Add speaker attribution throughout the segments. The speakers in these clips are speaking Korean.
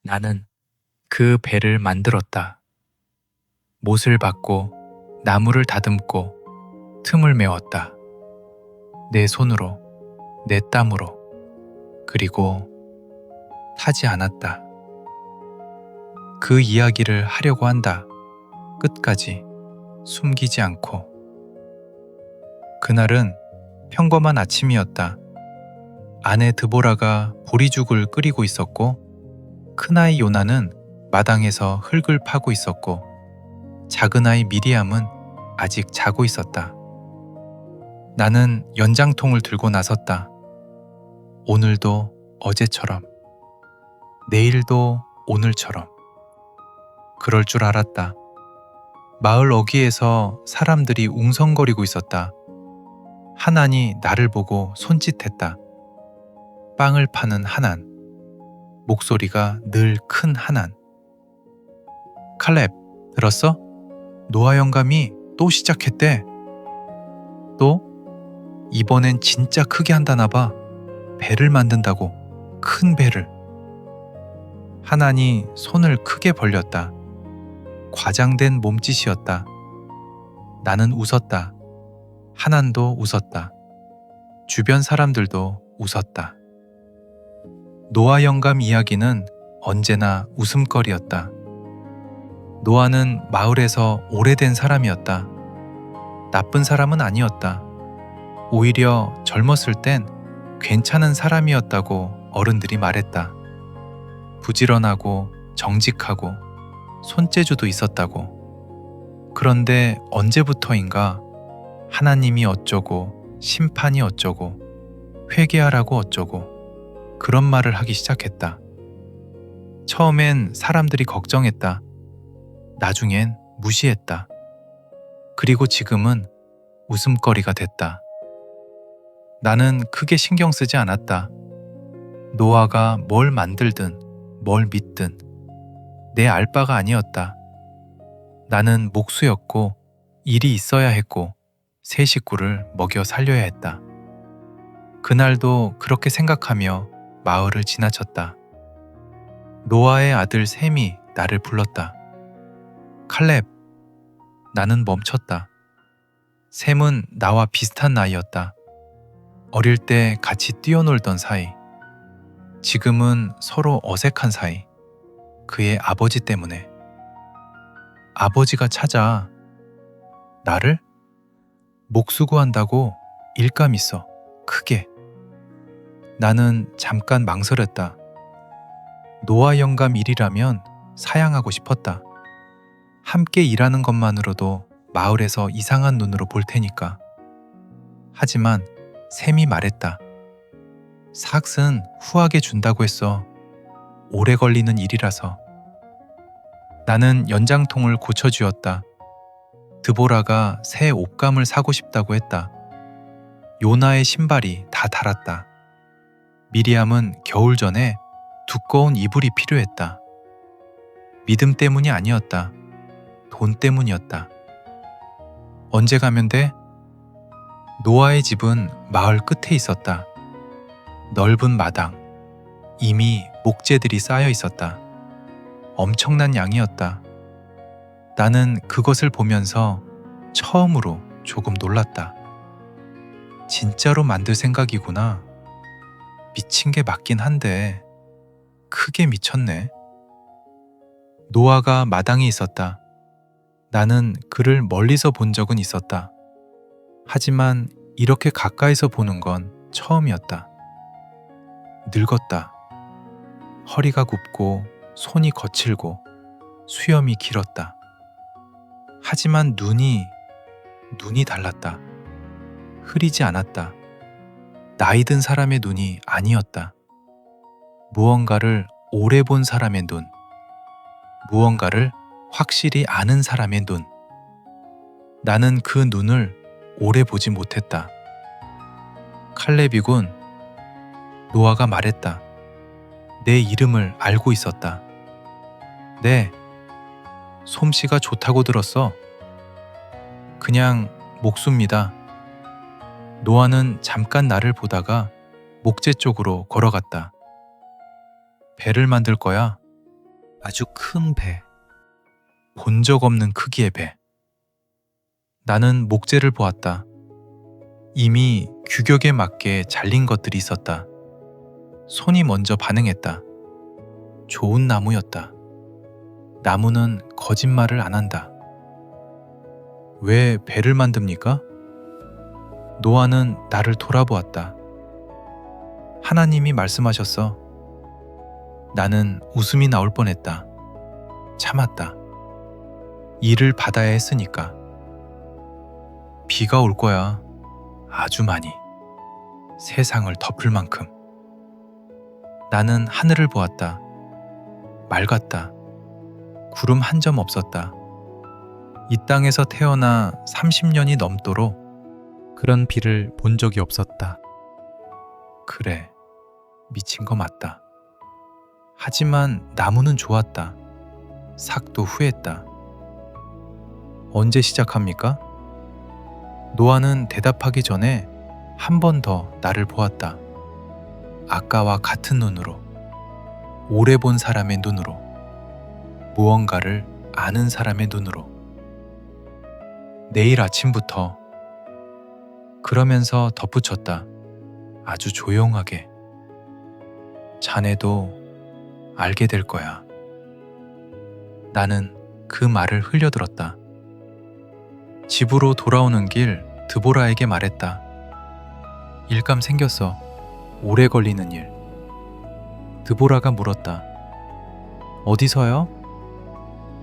Speaker 1: 나는 그 배를 만들었다. 못을 박고 나무를 다듬고 틈을 메웠다. 내 손으로, 내 땀으로. 그리고 타지 않았다. 그 이야기를 하려고 한다. 끝까지 숨기지 않고. 그날은 평범한 아침이었다. 아내 드보라가 보리죽을 끓이고 있었고 큰아이 요나는 마당에서 흙을 파고 있었고 작은아이 미리암은 아직 자고 있었다. 나는 연장통을 들고 나섰다. 오늘도 어제처럼, 내일도 오늘처럼. 그럴 줄 알았다. 마을 어귀에서 사람들이 웅성거리고 있었다. 하난이 나를 보고 손짓했다. 빵을 파는 하난. 목소리가 늘 큰 하난. 칼렙, 들었어? 노아 영감이 또 시작했대. 또? 이번엔 진짜 크게 한다나 봐. 배를 만든다고. 큰 배를. 하난이 손을 크게 벌렸다. 과장된 몸짓이었다. 나는 웃었다. 하난도 웃었다. 주변 사람들도 웃었다. 노아 영감 이야기는 언제나 웃음거리였다. 노아는 마을에서 오래된 사람이었다. 나쁜 사람은 아니었다. 오히려 젊었을 땐 괜찮은 사람이었다고 어른들이 말했다. 부지런하고 정직하고 손재주도 있었다고. 그런데 언제부터인가 하나님이 어쩌고 심판이 어쩌고 회개하라고 어쩌고 그런 말을 하기 시작했다. 처음엔 사람들이 걱정했다. 나중엔 무시했다. 그리고 지금은 웃음거리가 됐다. 나는 크게 신경 쓰지 않았다. 노아가 뭘 만들든 뭘 믿든 내 알 바가 아니었다. 나는 목수였고 일이 있어야 했고 세 식구를 먹여 살려야 했다. 그날도 그렇게 생각하며 마을을 지나쳤다. 노아의 아들 셈이 나를 불렀다. 칼렙. 나는 멈췄다. 셈은 나와 비슷한 나이였다. 어릴 때 같이 뛰어놀던 사이. 지금은 서로 어색한 사이. 그의 아버지 때문에. 아버지가 찾아. 나를? 목수구한다고 일감 있어. 크게. 나는 잠깐 망설였다. 노아 영감 일이라면 사양하고 싶었다. 함께 일하는 것만으로도 마을에서 이상한 눈으로 볼 테니까. 하지만 셈이 말했다. 삭은 후하게 준다고 했어. 오래 걸리는 일이라서. 나는 연장통을 고쳐주었다. 드보라가 새 옷감을 사고 싶다고 했다. 요나의 신발이 다 닳았다. 미리암은 겨울 전에 두꺼운 이불이 필요했다. 믿음 때문이 아니었다. 돈 때문이었다. 언제 가면 돼? 노아의 집은 마을 끝에 있었다. 넓은 마당. 이미 목재들이 쌓여 있었다. 엄청난 양이었다. 나는 그것을 보면서 처음으로 조금 놀랐다. 진짜로 만들 생각이구나. 미친 게 맞긴 한데 크게 미쳤네. 노아가 마당에 있었다. 나는 그를 멀리서 본 적은 있었다. 하지만 이렇게 가까이서 보는 건 처음이었다. 늙었다. 허리가 굽고 손이 거칠고 수염이 길었다. 하지만 눈이 달랐다. 흐리지 않았다. 나이 든 사람의 눈이 아니었다. 무언가를 오래 본 사람의 눈. 무언가를 확실히 아는 사람의 눈. 나는 그 눈을 오래 보지 못했다. 칼렙이군. 노아가 말했다. 내 이름을 알고 있었다. 네, 솜씨가 좋다고 들었어. 그냥 목수입니다. 노아는 잠깐 나를 보다가 목재 쪽으로 걸어갔다. 배를 만들 거야. 아주 큰 배. 본 적 없는 크기의 배. 나는 목재를 보았다. 이미 규격에 맞게 잘린 것들이 있었다. 손이 먼저 반응했다. 좋은 나무였다. 나무는 거짓말을 안 한다. 왜 배를 만듭니까? 노아는 나를 돌아보았다. 하나님이 말씀하셨어. 나는 웃음이 나올 뻔했다. 참았다. 일을 받아야 했으니까. 비가 올 거야. 아주 많이. 세상을 덮을 만큼. 나는 하늘을 보았다. 맑았다. 구름 한 점 없었다. 이 땅에서 태어나 30년이 넘도록 그런 비를 본 적이 없었다. 그래, 미친 거 맞다. 하지만 나무는 좋았다. 삭도 후했다. 언제 시작합니까? 노아는 대답하기 전에 한 번 더 나를 보았다. 아까와 같은 눈으로, 오래 본 사람의 눈으로, 무언가를 아는 사람의 눈으로. 내일 아침부터. 그러면서 덧붙였다. 아주 조용하게. 자네도 알게 될 거야. 나는 그 말을 흘려들었다. 집으로 돌아오는 길 드보라에게 말했다. 일감 생겼어. 오래 걸리는 일. 드보라가 물었다. 어디서요?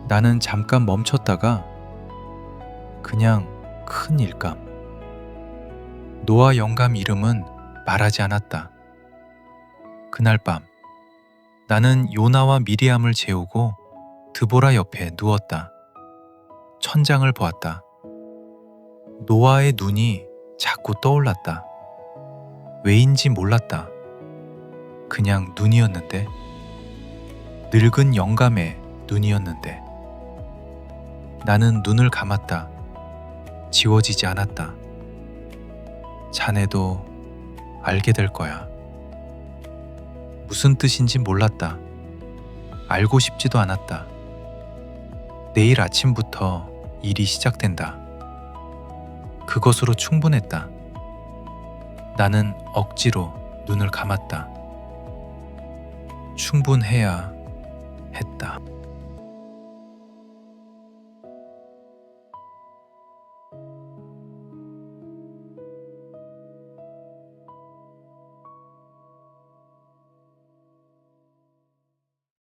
Speaker 1: 나는 잠깐 멈췄다가 그냥 큰 일감. 노아 영감 이름은 말하지 않았다. 그날 밤 나는 요나와 미리암을 재우고 드보라 옆에 누웠다. 천장을 보았다. 노아의 눈이 자꾸 떠올랐다. 왜인지 몰랐다. 그냥 눈이었는데, 늙은 영감의 눈이었는데. 나는 눈을 감았다. 지워지지 않았다. 자네도 알게 될 거야. 무슨 뜻인지 몰랐다. 알고 싶지도 않았다. 내일 아침부터 일이 시작된다. 그것으로 충분했다. 나는 억지로 눈을 감았다. 충분해야 했다.